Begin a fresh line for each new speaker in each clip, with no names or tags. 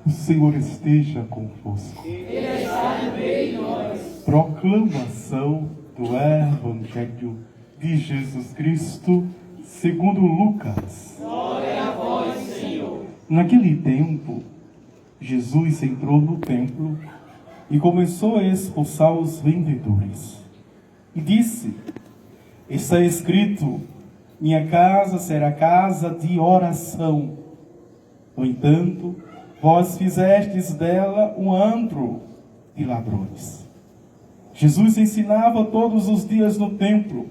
O Senhor esteja convosco.
Ele está no meio de nós.
Proclamação do Evangelho de Jesus Cristo segundo Lucas.
Glória a vós, Senhor.
Naquele tempo, Jesus entrou no templo e começou a expulsar os vendedores. E disse: está escrito, minha casa será casa de oração. No entanto, vós fizestes dela um antro de ladrões. Jesus ensinava todos os dias no templo.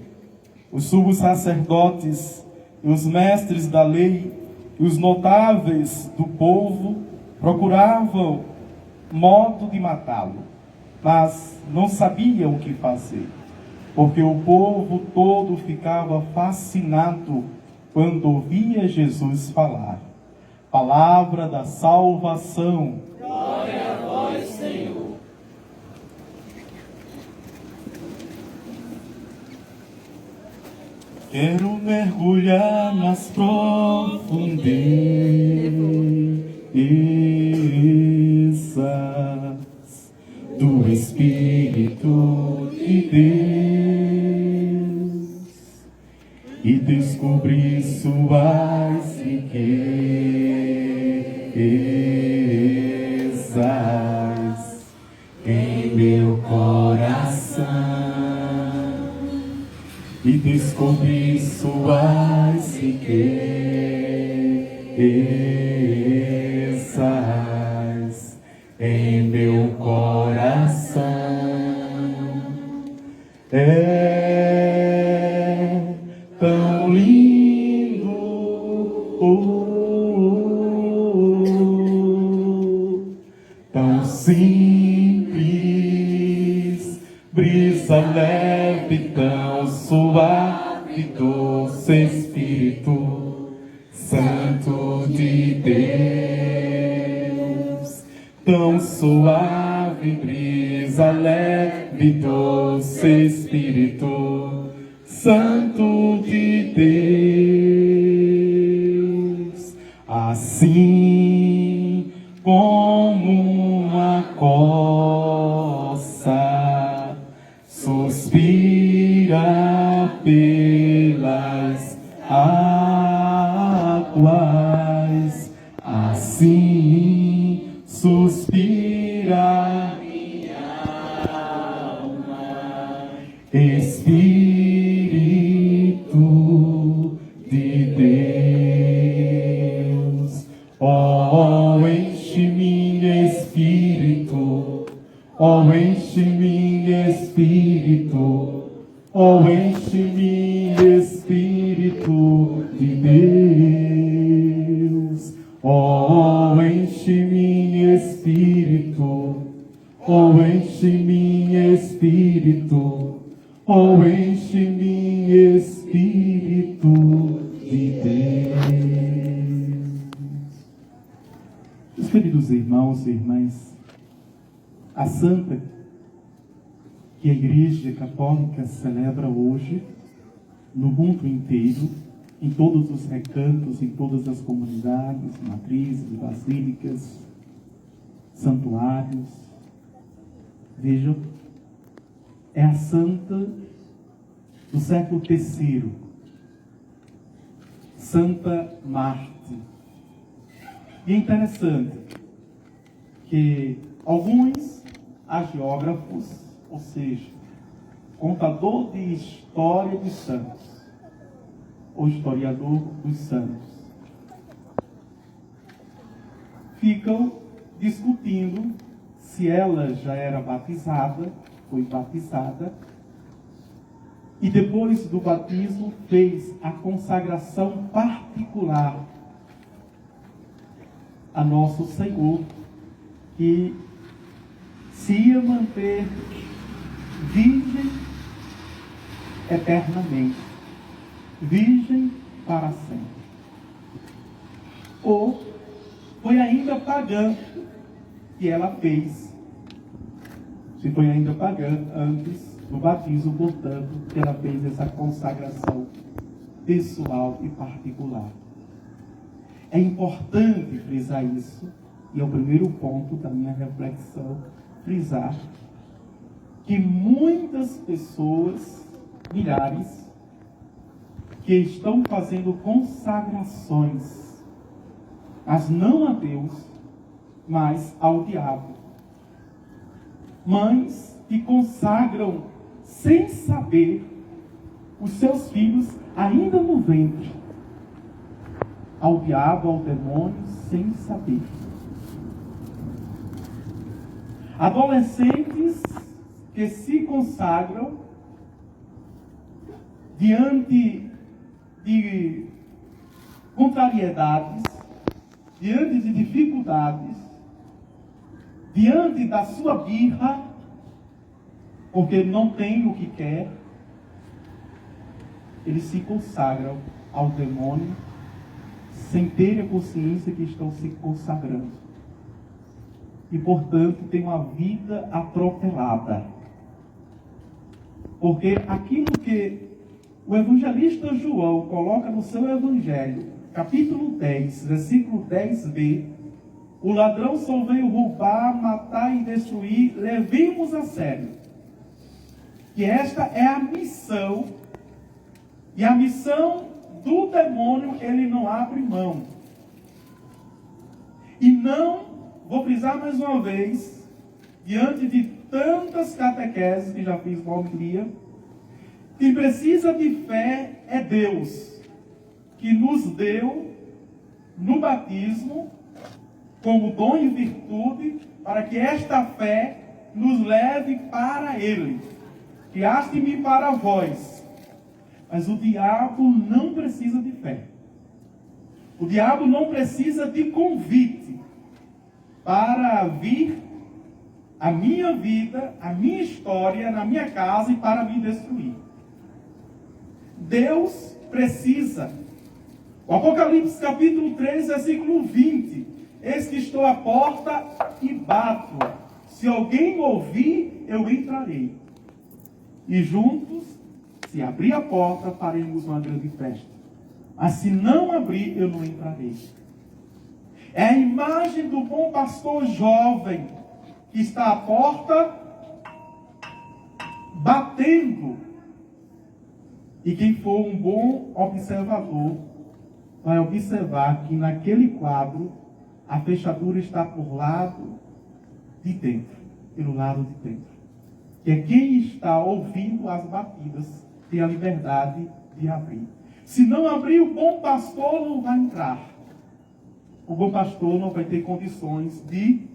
Os sumos sacerdotes e os mestres da lei e os notáveis do povo procuravam modo de matá-lo, mas não sabiam o que fazer, porque o povo todo ficava fascinado quando ouvia Jesus falar. Palavra da salvação.
Glória a vós, Senhor.
Quero mergulhar nas profundezas do Espírito de Deus e descobrir suas riquezas em meu coração e descobrir suas riquezas em meu coração. É tão lindo, tão simples, brisa leve, tão suave, doce Espírito Santo de Deus. Tão suave, brisa leve, doce Espírito Santo de Deus. Assim como uma coça suspira pelas águas, assim suspira minha alma, Espírito de Deus. Oh, enche-me, Espírito, oh, enche-me, Espírito, oh, enche-me, Espírito de Deus. Oh, enche-me, Espírito, oh, enche-me, Espírito, oh, enche-me, Espírito de Deus. Meus queridos irmãos e irmãs, a santa que a Igreja Católica celebra hoje, no mundo inteiro, em todos os recantos, em todas as comunidades, matrizes, basílicas, santuários. Vejam, é a santa do século III, Santa Marte. E é interessante que alguns hagiógrafos, ou seja, contador de história dos santos, ou historiador dos santos, ficam discutindo se ela já era batizada, foi batizada, e depois do batismo fez a consagração particular a Nosso Senhor, que se ia manter virgem eternamente, virgem para sempre. Ou foi ainda pagã que ela fez, se foi ainda pagã antes do batismo, portanto, que ela fez essa consagração pessoal e particular. É importante frisar isso, e é o primeiro ponto da minha reflexão, frisar que muitas pessoas, milhares, que estão fazendo consagrações, mas não a Deus, mas ao diabo. Mães que consagram sem saber os seus filhos ainda no ventre ao diabo, ao demônio, sem saber. Adolescentes que se consagram diante de contrariedades, diante de dificuldades, diante da sua birra, porque não tem o que quer, eles se consagram ao demônio sem ter a consciência que estão se consagrando. E, portanto, tem uma vida atropelada. Porque aquilo que o evangelista João coloca no seu evangelho, capítulo 10, versículo 10b, o ladrão só veio roubar, matar e destruir, levemos a sério. Que esta é a missão, e a missão do demônio ele não abre mão. E não, vou frisar mais uma vez, diante de tantas catequeses que já fiz com a homilia, quem precisa de fé é Deus, que nos deu no batismo como dom e virtude, para que esta fé nos leve para Ele. Criaste-me para vós. Mas o diabo não precisa de fé. O diabo não precisa de convite para vir a minha vida, a minha história, na minha casa e para me destruir. Deus precisa. O Apocalipse capítulo 3, versículo 20. Eis que estou à porta e bato. Se alguém ouvir, eu entrarei. E juntos, se abrir a porta, faremos uma grande festa. Mas se não abrir, eu não entrarei. É a imagem do bom pastor jovem que está à porta batendo. E quem for um bom observador vai observar que naquele quadro a fechadura está por lado de dentro, pelo lado de dentro. Que é quem está ouvindo as batidas tem a liberdade de abrir. Se não abrir, o bom pastor não vai entrar. O bom pastor não vai ter condições de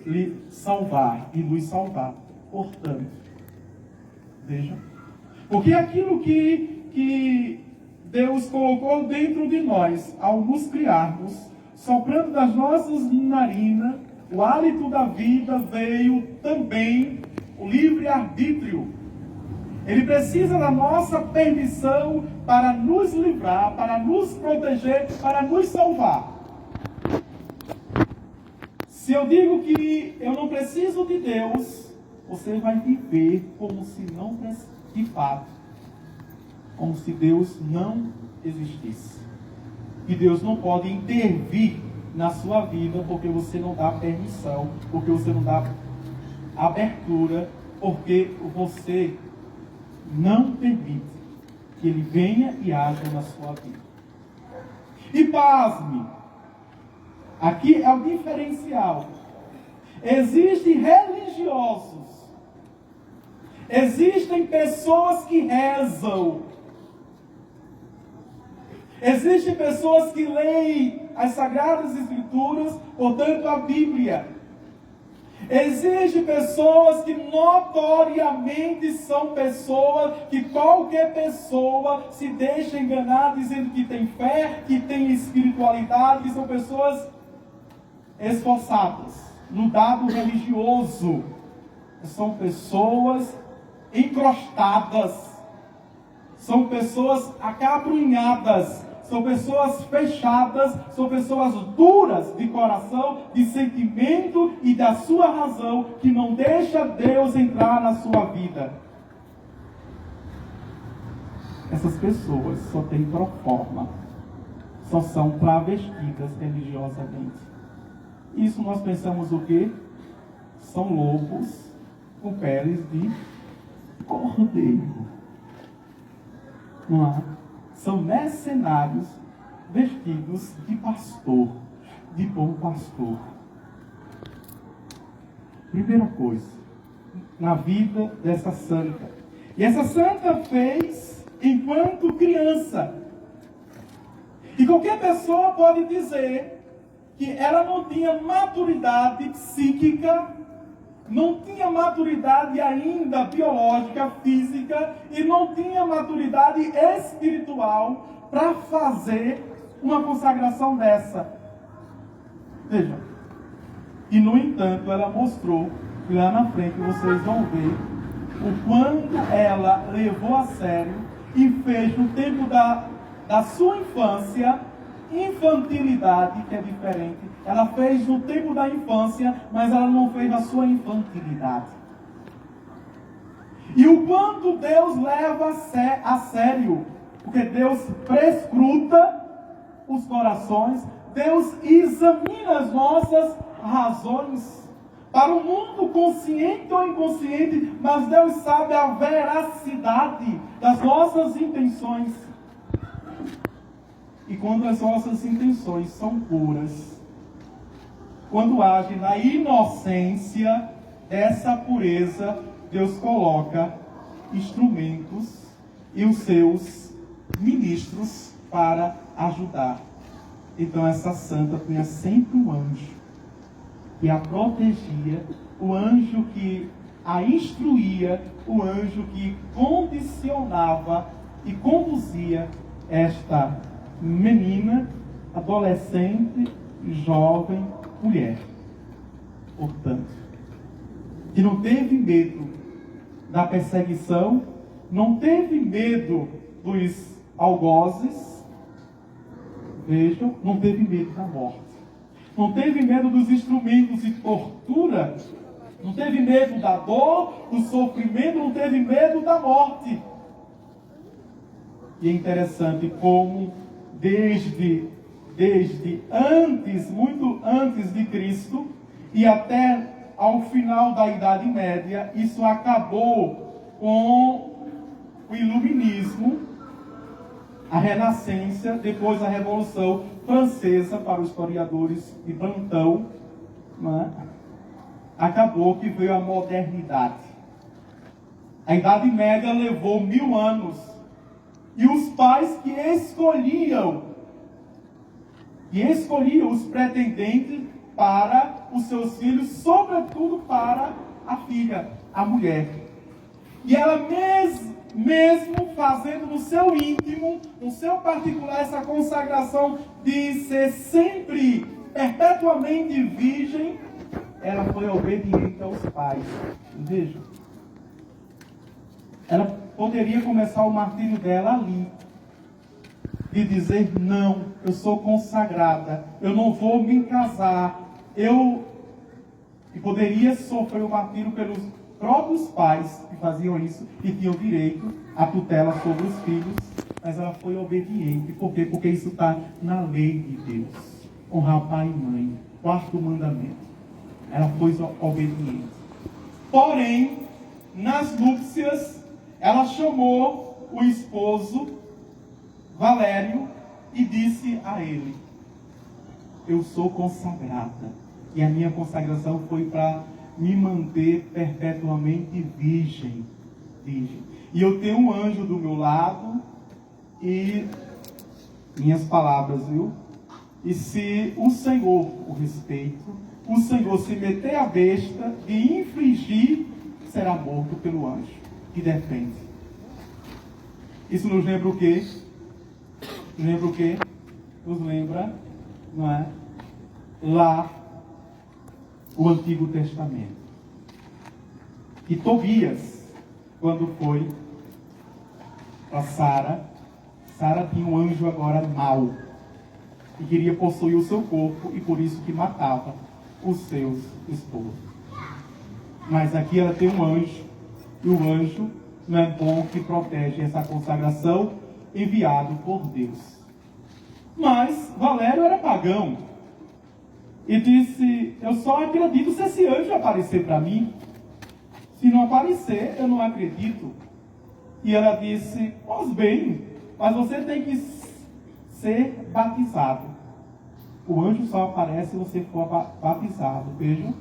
lhe salvar e nos salvar. Portanto, veja, porque aquilo que Deus colocou dentro de nós, ao nos criarmos, soprando das nossas narinas, o hálito da vida, veio também o livre-arbítrio. Ele precisa da nossa permissão para nos livrar, para nos proteger, para nos salvar. Se eu digo que eu não preciso de Deus, você vai viver como se não, de fato, como se Deus não existisse. E Deus não pode intervir na sua vida porque você não dá permissão, porque você não dá abertura, porque você não permite que Ele venha e haja na sua vida. E pasme, aqui é o diferencial. Existem religiosos, existem pessoas que rezam, existem pessoas que leem as Sagradas Escrituras, portanto a Bíblia. Existem pessoas que notoriamente são pessoas que qualquer pessoa se deixa enganar dizendo que tem fé, que tem espiritualidade, que são pessoas esforçadas no dado religioso. São pessoas encrostadas, são pessoas acabrunhadas, são pessoas fechadas, são pessoas duras de coração, de sentimento e da sua razão, que não deixa Deus entrar na sua vida. Essas pessoas só têm proforma, só são travestidas religiosamente. Isso nós pensamos o quê? São lobos com peles de cordeiro. Não é? São mercenários vestidos de pastor, de bom pastor. Primeira coisa, na vida dessa santa. E essa santa fez enquanto criança. E qualquer pessoa pode dizer que ela não tinha maturidade psíquica, não tinha maturidade ainda biológica, física, e não tinha maturidade espiritual para fazer uma consagração dessa. Veja. E no entanto, ela mostrou, e lá na frente vocês vão ver, o quanto ela levou a sério e fez no tempo da sua infância, infantilidade, que é diferente. Ela fez no tempo da infância, mas ela não fez na sua infantilidade. E o quanto Deus leva a sério, porque Deus prescruta os corações, Deus examina as nossas razões. Para o mundo consciente ou inconsciente, mas Deus sabe a veracidade das nossas intenções. E quando as nossas intenções são puras, quando age na inocência dessa pureza, Deus coloca instrumentos e os seus ministros para ajudar. Então essa santa tinha sempre um anjo que a protegia, o anjo que a instruía, o anjo que condicionava e conduzia esta menina, adolescente, jovem, mulher. Portanto, que não teve medo da perseguição, não teve medo dos algozes, vejam, não teve medo da morte. Não teve medo dos instrumentos de tortura, não teve medo da dor, do sofrimento, não teve medo da morte. E é interessante como desde antes, muito antes de Cristo, e até ao final da Idade Média, isso acabou com o Iluminismo, a Renascença, depois a Revolução Francesa, para os historiadores de plantão, né? Acabou que veio a modernidade. A Idade Média levou 1000 anos. E os pais que escolhiam os pretendentes para os seus filhos, sobretudo para a filha, a mulher. E ela mesmo fazendo no seu íntimo, no seu particular, essa consagração de ser sempre, perpetuamente virgem, ela foi obediente aos pais. Vejam. Ela poderia começar o martírio dela ali. De dizer, não, eu sou consagrada, eu não vou me casar. E poderia sofrer o martírio pelos próprios pais que faziam isso e tinham direito à tutela sobre os filhos, mas ela foi obediente. Por quê? Porque isso está na lei de Deus. Honrar pai e mãe. 4º mandamento. Ela foi obediente. Porém, nas núpcias, ela chamou o esposo Valério e disse a ele: eu sou consagrada. E a minha consagração foi para me manter perpetuamente virgem. E eu tenho um anjo do meu lado e minhas palavras, viu? E se o Senhor, o respeito, o Senhor se meter a besta de infringir, será morto pelo anjo que defende. Isso nos lembra o quê? Nos lembra o quê? Nos lembra, não é? Lá, o Antigo Testamento. E Tobias, quando foi para Sara tinha um anjo agora mau, e queria possuir o seu corpo, e por isso que matava os seus esposos. Mas aqui ela tem um anjo, e o anjo não é bom, que protege essa consagração enviado por Deus. Mas Valério era pagão. E disse: eu só acredito se esse anjo aparecer para mim. Se não aparecer, eu não acredito. E ela disse: pois bem, mas você tem que ser batizado. O anjo só aparece se você for batizado. Vejam?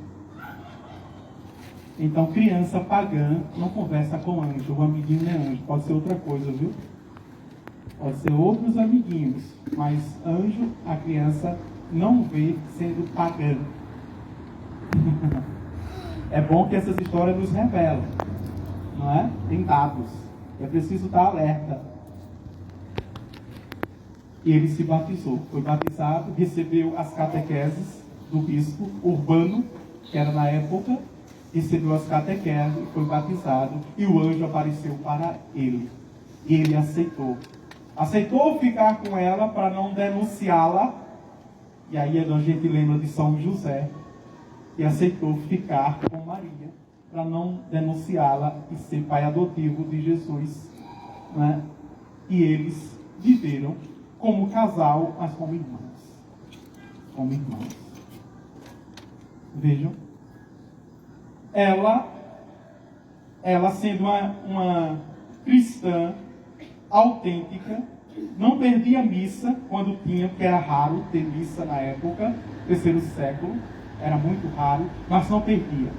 Então, criança pagã não conversa com anjo. O amiguinho não é anjo. Pode ser outra coisa, viu? Pode ser outros amiguinhos. Mas anjo, a criança não vê sendo pagã. É bom que essas histórias nos revelam. Não é? Tem dados. É preciso estar alerta. E ele se batizou. Foi batizado, recebeu as catequeses do bispo Urbano, que era na época, recebeu as catequeses, foi batizado, e o anjo apareceu para ele. E ele aceitou. Aceitou ficar com ela para não denunciá-la. E aí a gente lembra de São José, que aceitou ficar com Maria, para não denunciá-la e ser pai adotivo de Jesus. Né? E eles viveram como casal, mas como irmãos. Como irmãos. Vejam. Ela sendo uma cristã autêntica, não perdia missa quando tinha, porque era raro ter missa na época, terceiro século, era muito raro, mas não perdia.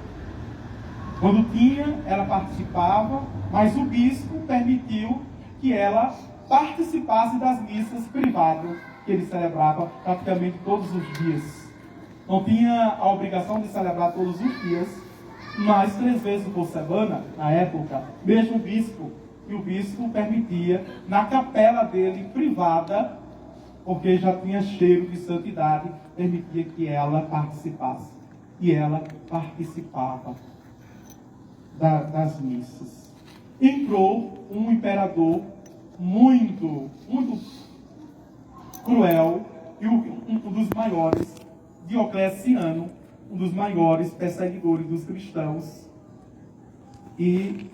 Quando tinha, ela participava, mas o bispo permitiu que ela participasse das missas privadas que ele celebrava praticamente todos os dias. Não tinha a obrigação de celebrar todos os dias, mas 3 vezes por semana, na época, mesmo o bispo permitia, na capela dele, privada, porque já tinha cheiro de santidade, permitia que ela participasse. E ela participava das missas. Entrou um imperador muito, muito cruel, e um dos maiores, Diocleciano, um dos maiores perseguidores dos cristãos, e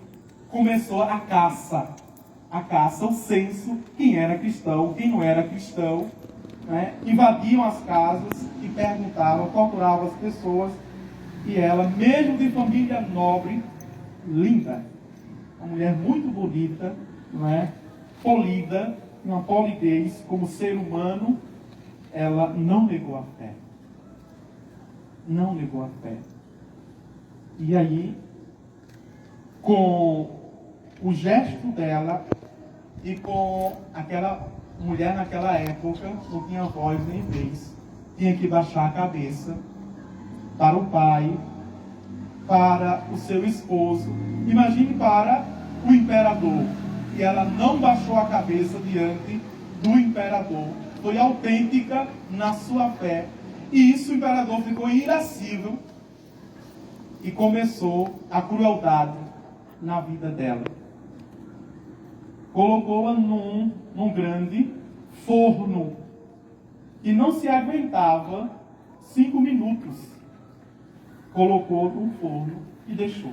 começou a caça, o censo, quem era cristão, quem não era cristão, né? Invadiam as casas e perguntavam, torturavam as pessoas, e ela, mesmo de família nobre, linda, uma mulher muito bonita, não é? Polida, uma polidez como ser humano, ela não negou a fé. Não negou a fé. E aí, com o gesto dela e com aquela mulher naquela época, não tinha voz nem vez, tinha que baixar a cabeça para o pai, para o seu esposo, imagine para o imperador. E ela não baixou a cabeça diante do imperador, foi autêntica na sua fé. E isso o imperador ficou irascível e começou a crueldade na vida dela. Colocou-a num grande forno que não se aguentava 5 minutos. Colocou num forno e deixou.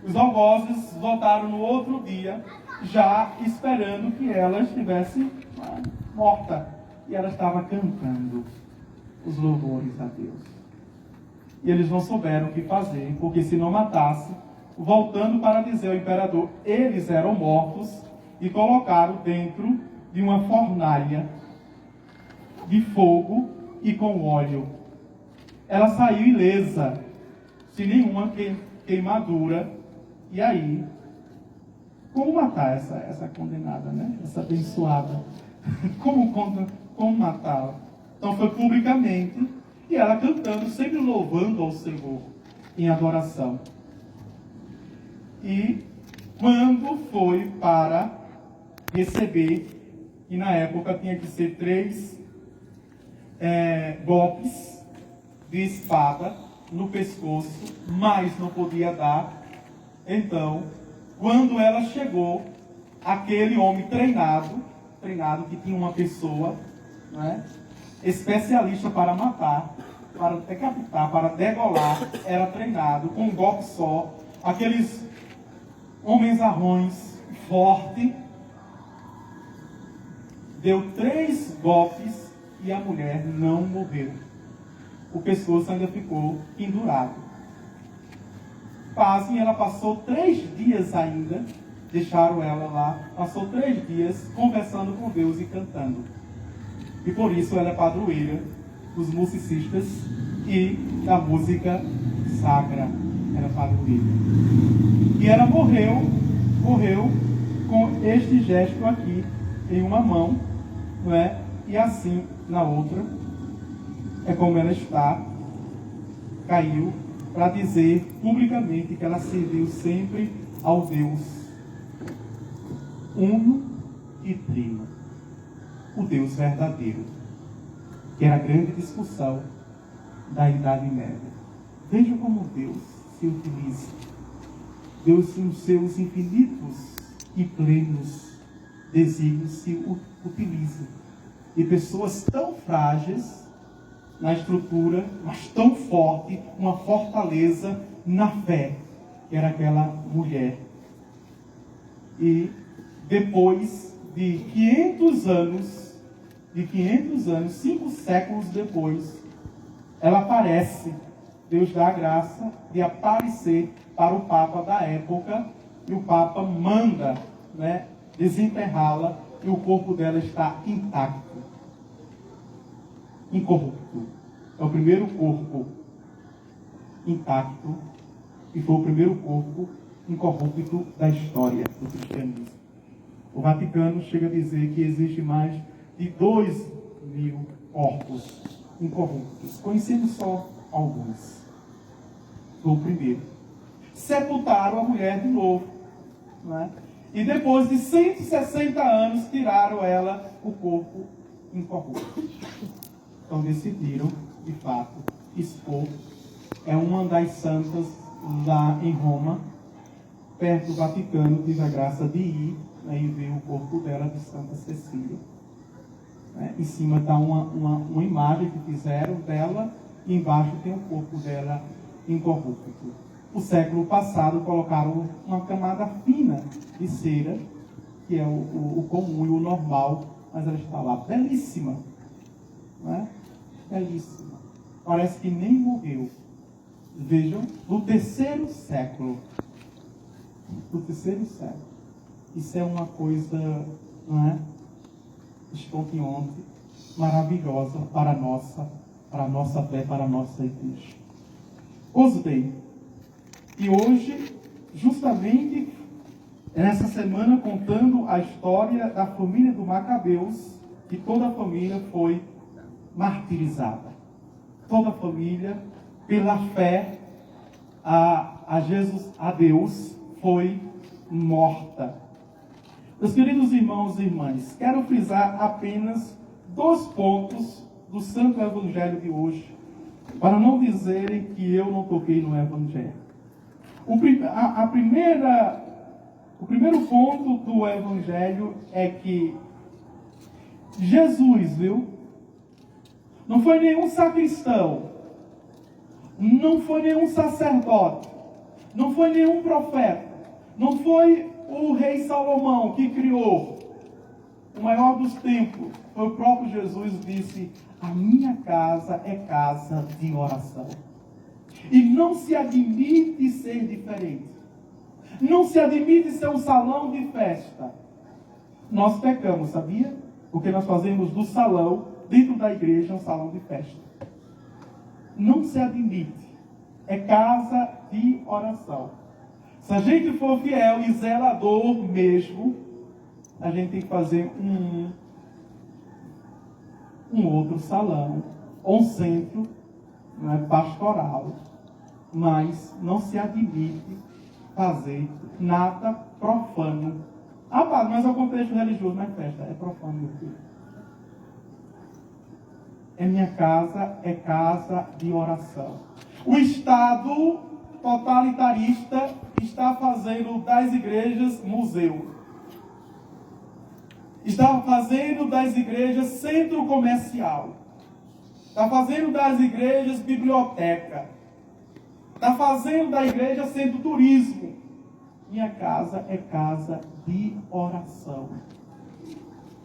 Os algozes voltaram no outro dia, já esperando que ela estivesse morta. E ela estava cantando os louvores a Deus. E eles não souberam o que fazer, porque se não matasse, voltando para dizer ao imperador, eles eram mortos, e colocaram dentro de uma fornalha de fogo e com óleo. Ela saiu ilesa, sem nenhuma queimadura. E aí, como matar essa condenada, né? Essa abençoada? Como matá-la? Então foi publicamente, e ela cantando, sempre louvando ao Senhor em adoração. E quando foi para receber, e na época tinha que ser 3 golpes de espada no pescoço, mas não podia dar. Então, quando ela chegou, aquele homem treinado que tinha uma pessoa, né, especialista para matar, para decapitar, para degolar, era treinado com um golpe só. Aqueles homens arrões, forte, deu 3 golpes e a mulher não morreu. o pescoço ainda ficou pendurado. Pasmem, ela passou 3 dias ainda, deixaram ela lá, passou 3 dias conversando com Deus e cantando. E por isso ela é padroeira dos musicistas e da música sacra. Era padroeira. E ela morreu com este gesto aqui, em uma mão, não é? E assim na outra. É como ela está, caiu, para dizer publicamente que ela serviu sempre ao Deus uno e trino, o Deus verdadeiro, que era a grande discussão da Idade Média. Veja como Deus se utiliza. Deus, nos seus infinitos e plenos desígnios, se utiliza de pessoas tão frágeis na estrutura, mas tão forte, uma fortaleza na fé, que era aquela mulher. E depois de 500 anos, 5 séculos depois, ela aparece. Deus dá a graça de aparecer para o Papa da época, e o Papa manda, né, desenterrá-la, e o corpo dela está intacto, incorrupto. É o primeiro corpo intacto e foi o primeiro corpo incorrupto da história do cristianismo. O Vaticano chega a dizer que existe mais de 2.000 corpos incorruptos. Conhecemos só alguns. Foi o primeiro. Sepultaram a mulher de novo, não é? E depois de 160 anos tiraram ela, o corpo incorrupto. Então decidiram, de fato, expor. É uma das santas lá em Roma, perto do Vaticano. Tive a graça de ir, né, e ver o corpo dela, de Santa Cecília. Em cima está uma imagem que fizeram dela, e embaixo tem o corpo dela incorrupto. No século passado colocaram uma camada fina de cera, que é o comum e o normal, mas ela está lá, belíssima, né? Belíssima. Parece que nem morreu. Vejam, no 3º século. No 3º século. Isso é uma coisa, não é? Estonteante, maravilhosa para a nossa fé, para a nossa igreja. Pois bem, e hoje, justamente, nessa semana, contando a história da família do Macabeus, que toda a família foi martirizada. Toda a família, pela fé a Jesus, a Deus, foi morta. Meus queridos irmãos e irmãs, quero frisar apenas 2 pontos do Santo Evangelho de hoje, para não dizerem que eu não toquei no Evangelho. O primeiro ponto do Evangelho é que Jesus, não foi nenhum sacristão, não foi nenhum sacerdote, não foi nenhum profeta, não foi o rei Salomão que criou o maior dos templos. Foi o próprio Jesus que disse: a minha casa é casa de oração. E não se admite ser diferente. Não se admite ser um salão de festa. Nós pecamos, sabia? Porque nós fazemos do salão, dentro da igreja, um salão de festa. Não se admite. É casa de oração. Se a gente for fiel e zelador mesmo, a gente tem que fazer um outro salão, ou um centro, não é, pastoral, mas não se admite fazer nada profano. Ah, padre, mas é o contexto religioso, não é festa, é profano, meu filho. É minha casa, é casa de oração. O Estado totalitarista está fazendo das igrejas museu. Está fazendo das igrejas centro comercial. Está fazendo das igrejas biblioteca. Está fazendo da igreja centro turismo. Minha casa é casa de oração.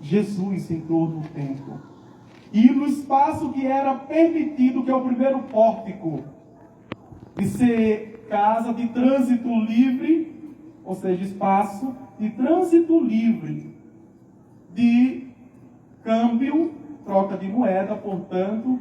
Jesus entrou no templo. E no espaço que era permitido, que é o primeiro pórtico, de ser casa de trânsito livre, ou seja, espaço de trânsito livre, de câmbio, troca de moeda, portanto,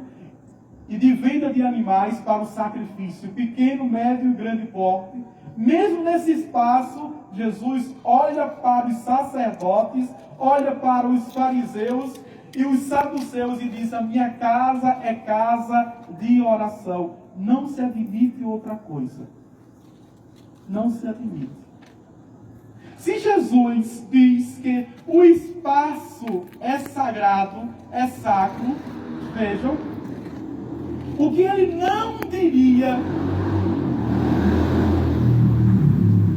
e de venda de animais para o sacrifício, pequeno, médio e grande porte. Mesmo nesse espaço, Jesus olha para os sacerdotes, olha para os fariseus e os saduceus e diz: a minha casa é casa de oração. Não se admite outra coisa. Não se admite. Se Jesus diz que o espaço é sagrado, é sacro, vejam, o que ele não diria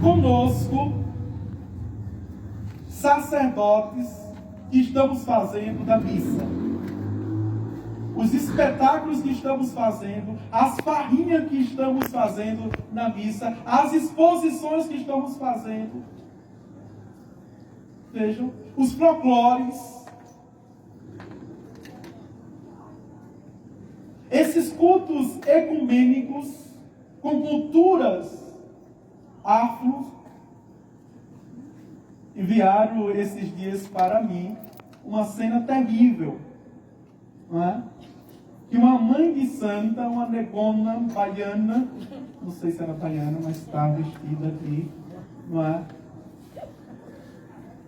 conosco, sacerdotes, que estamos fazendo da missa? Os espetáculos que estamos fazendo, as farrinhas que estamos fazendo na missa, as exposições que estamos fazendo. Vejam, os folclores. Esses cultos ecumênicos com culturas afro enviaram esses dias para mim uma cena terrível, não é? Que uma mãe de santa, uma negona baiana, não sei se era baiana, mas está vestida aqui, não é?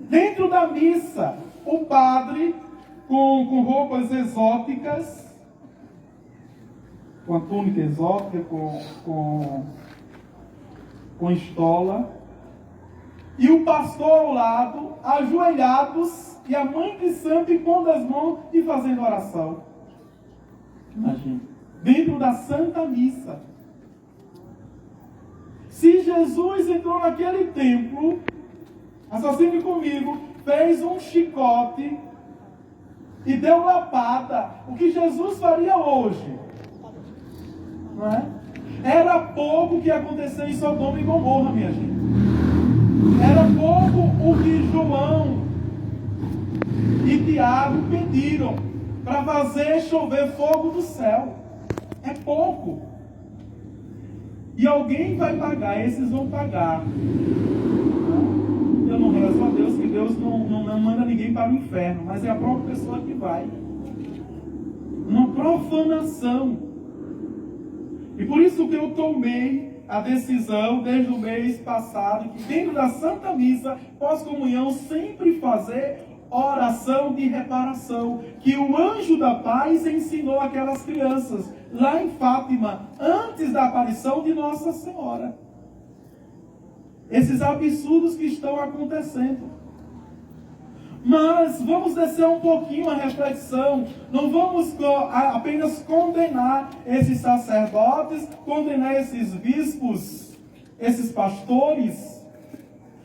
Dentro da missa, o padre com roupas exóticas, com a túnica exótica, com estola, e o pastor ao lado, ajoelhados, e a mãe de santo impondo as mãos e fazendo oração. Imagina, dentro da Santa Missa. Se Jesus entrou naquele templo, raciocine comigo, fez um chicote e deu lapada, o que Jesus faria hoje? Não é? Era pouco o que aconteceu em Sodoma e Gomorra, minha gente. Era pouco o que João e Tiago pediram para fazer chover fogo do céu. É pouco. E alguém vai pagar, esses vão pagar. Eu não rezo a Deus, que Deus não manda ninguém para o inferno, mas é a própria pessoa que vai. Uma profanação. E por isso que eu tomei a decisão, desde o mês passado, que dentro da Santa Missa, pós-comunhão, sempre fazer oração de reparação, que o anjo da paz ensinou aquelas crianças, lá em Fátima, antes da aparição de Nossa Senhora. Esses absurdos que estão acontecendo. Mas vamos descer um pouquinho a reflexão. Não vamos apenas condenar esses sacerdotes, condenar esses bispos, esses pastores.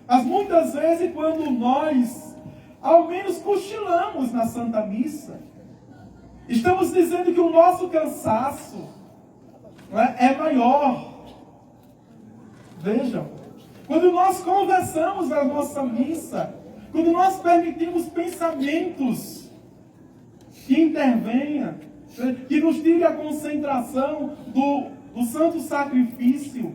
Mas muitas vezes quando nós, ao menos cochilamos na Santa Missa, estamos dizendo que o nosso cansaço, é maior. Vejam, quando nós conversamos na nossa missa, quando nós permitimos pensamentos que intervenham, que nos tire a concentração do santo sacrifício.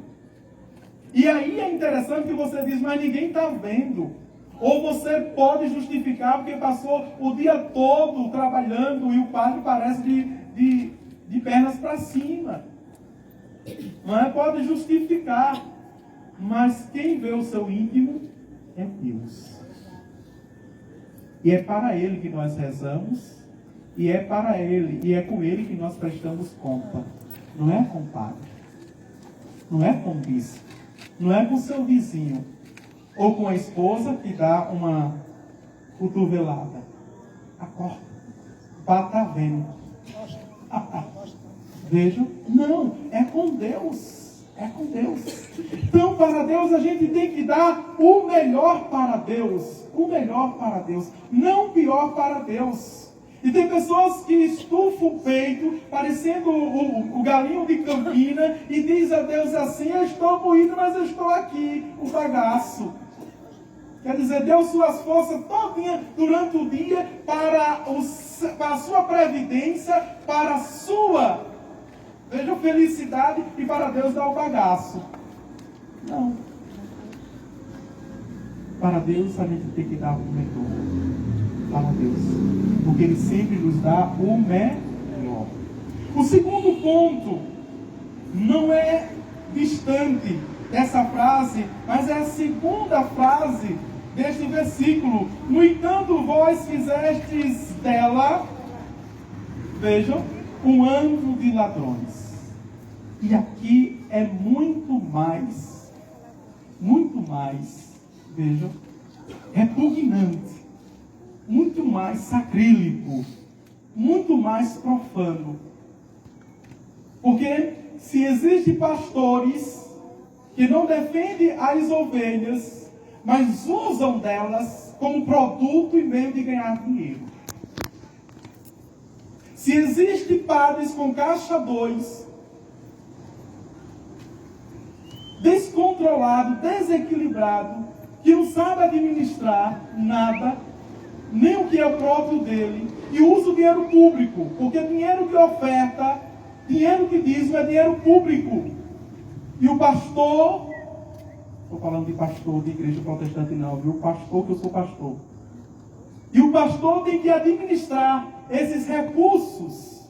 E aí é interessante que você diz, mas ninguém está vendo. Ou você pode justificar porque passou o dia todo trabalhando e o padre parece de pernas para cima. Não é? Pode justificar. Mas quem vê o seu íntimo é Deus. E é para Ele que nós rezamos, e é para Ele, e é com Ele que nós prestamos conta. Não é com o padre, não é com o bispo, não é com o seu vizinho, ou com a esposa que dá uma cotovelada. Acorda, bata vendo. Vejam, não, é com Deus. É com Deus. Então, para Deus, a gente tem que dar o melhor para Deus. O melhor para Deus. Não o pior para Deus. E tem pessoas que estufam o peito, parecendo o galinho de Campina, e diz a Deus assim, eu estou moído, mas eu estou aqui, o bagaço. Quer dizer, deu suas forças todinha durante o dia para a sua previdência, para a sua, veja, felicidade, e para Deus dar o bagaço. Não. Para Deus a gente tem que dar o melhor. Para Deus. Porque Ele sempre nos dá o melhor. O segundo ponto não é distante dessa frase, mas é a segunda frase deste versículo. No entanto, vós fizestes dela, vejam, um antro de ladrões. E aqui é muito mais, vejam, repugnante, muito mais sacrílego, muito mais profano. Porque se existem pastores que não defendem as ovelhas, mas usam delas como produto e meio de ganhar dinheiro. Se existem padres com caixa 2, descontrolado, desequilibrado, que não sabe administrar nada, nem o que é o próprio dele, e usa o dinheiro público, porque dinheiro que oferta, dinheiro que dízimo é dinheiro público. E o pastor, estou falando de pastor de igreja protestante não, viu? Pastor, que eu sou pastor. E o pastor tem que administrar esses recursos.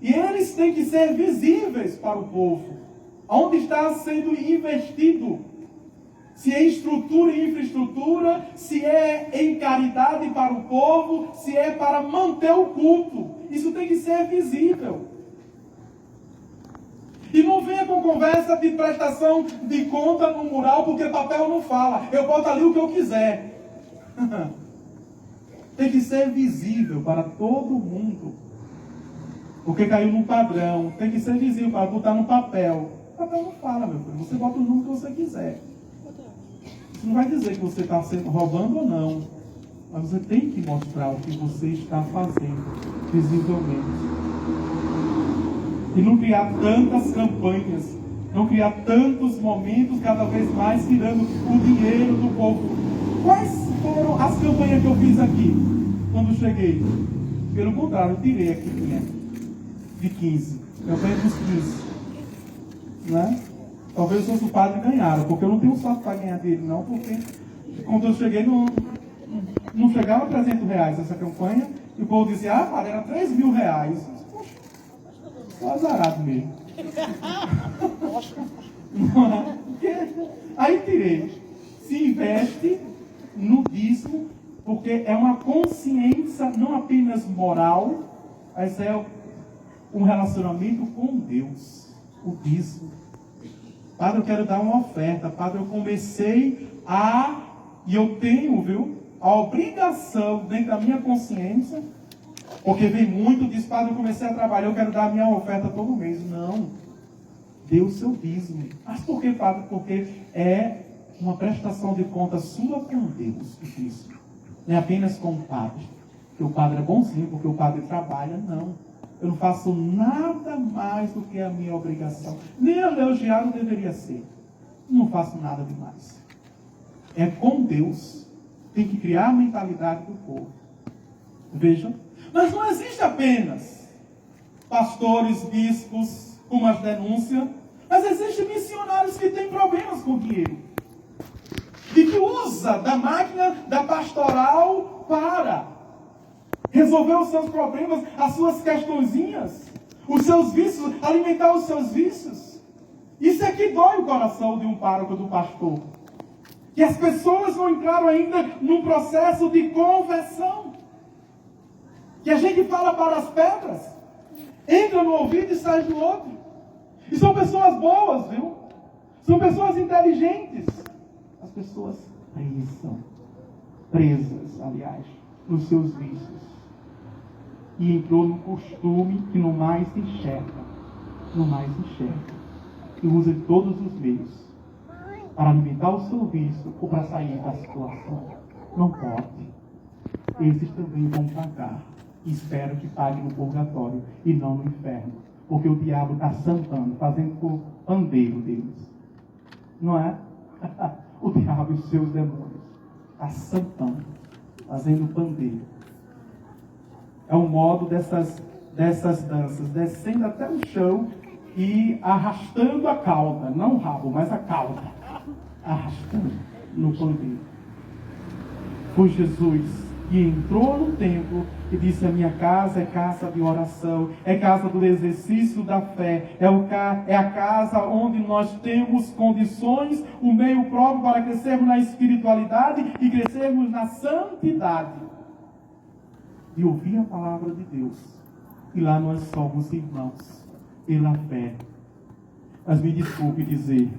E eles têm que ser visíveis para o povo. Onde está sendo investido? Se é em estrutura e infraestrutura, se é em caridade para o povo, se é para manter o culto. Isso tem que ser visível. E não venha com conversa de prestação de conta no mural, porque papel não fala. Eu boto ali o que eu quiser. Tem que ser visível para todo mundo. Porque caiu num padrão. Tem que ser visível para botar no papel. O papel não fala, meu filho. Você bota o número que você quiser. Isso não vai dizer que você está roubando ou não. Mas você tem que mostrar o que você está fazendo visivelmente. E não criar tantas campanhas, não criar tantos momentos cada vez mais tirando o dinheiro do povo. Quais foram as campanhas que eu fiz aqui, quando cheguei? Pelo contrário, eu tirei aqui de 15. Campanha dos 15. Né? Talvez os outros padres ganharam, porque eu não tenho sorte para ganhar dele, não, porque quando eu cheguei, não chegava a 300 reais essa campanha, e o povo dizia, padre, era 3 mil reais. Sou azarado mesmo. Aí tirei. Se investe no dízimo, porque é uma consciência não apenas moral, mas é um relacionamento com Deus. O dízimo. Padre, eu quero dar uma oferta. Padre, eu comecei e eu tenho, viu, a obrigação dentro da minha consciência. Porque vem muito, diz, padre, eu comecei a trabalhar, eu quero dar a minha oferta todo mês. Não. Dê o seu dízimo. Mas por que, padre? Porque é uma prestação de conta sua com Deus, isso. Não é apenas com o padre. Porque o padre é bonzinho, porque o padre trabalha. Não. Eu não faço nada mais do que a minha obrigação. Nem elogiar não deveria ser. Não faço nada demais. É com Deus. Tem que criar a mentalidade do povo. Vejam. Mas não existe apenas pastores, bispos, com umas denúncias, mas existem missionários que têm problemas com dinheiro. E que usa da máquina da pastoral para resolver os seus problemas, as suas questõezinhas, os seus vícios, alimentar os seus vícios. Isso é que dói o coração de um pároco, do pastor. Que as pessoas não entraram ainda num processo de conversão. Que a gente fala para as pedras, entra no ouvido e sai do outro. E são pessoas boas, viu? São pessoas inteligentes. As pessoas aí são presas, aliás, nos seus vícios. E entrou no costume que no mais se enxerga. No mais se enxerga. E usa de todos os meios para alimentar o seu vício ou para sair da situação. Não pode. Esses também vão pagar. Espero que pague no purgatório e não no inferno. Porque o diabo está sambando, fazendo o pandeiro deles. Não é? O diabo e os seus demônios. açampando, fazendo pandeiro. É um modo dessas danças, descendo até o chão e arrastando a cauda, não o rabo, mas a cauda, arrastando no pandeiro. Foi Jesus que entrou no templo e disse: a minha casa é casa de oração, é casa do exercício da fé, é a casa onde nós temos condições, um meio próprio para crescermos na espiritualidade e crescermos na santidade. E ouvir a palavra de Deus. E lá nós somos irmãos pela fé. Mas me desculpe dizer,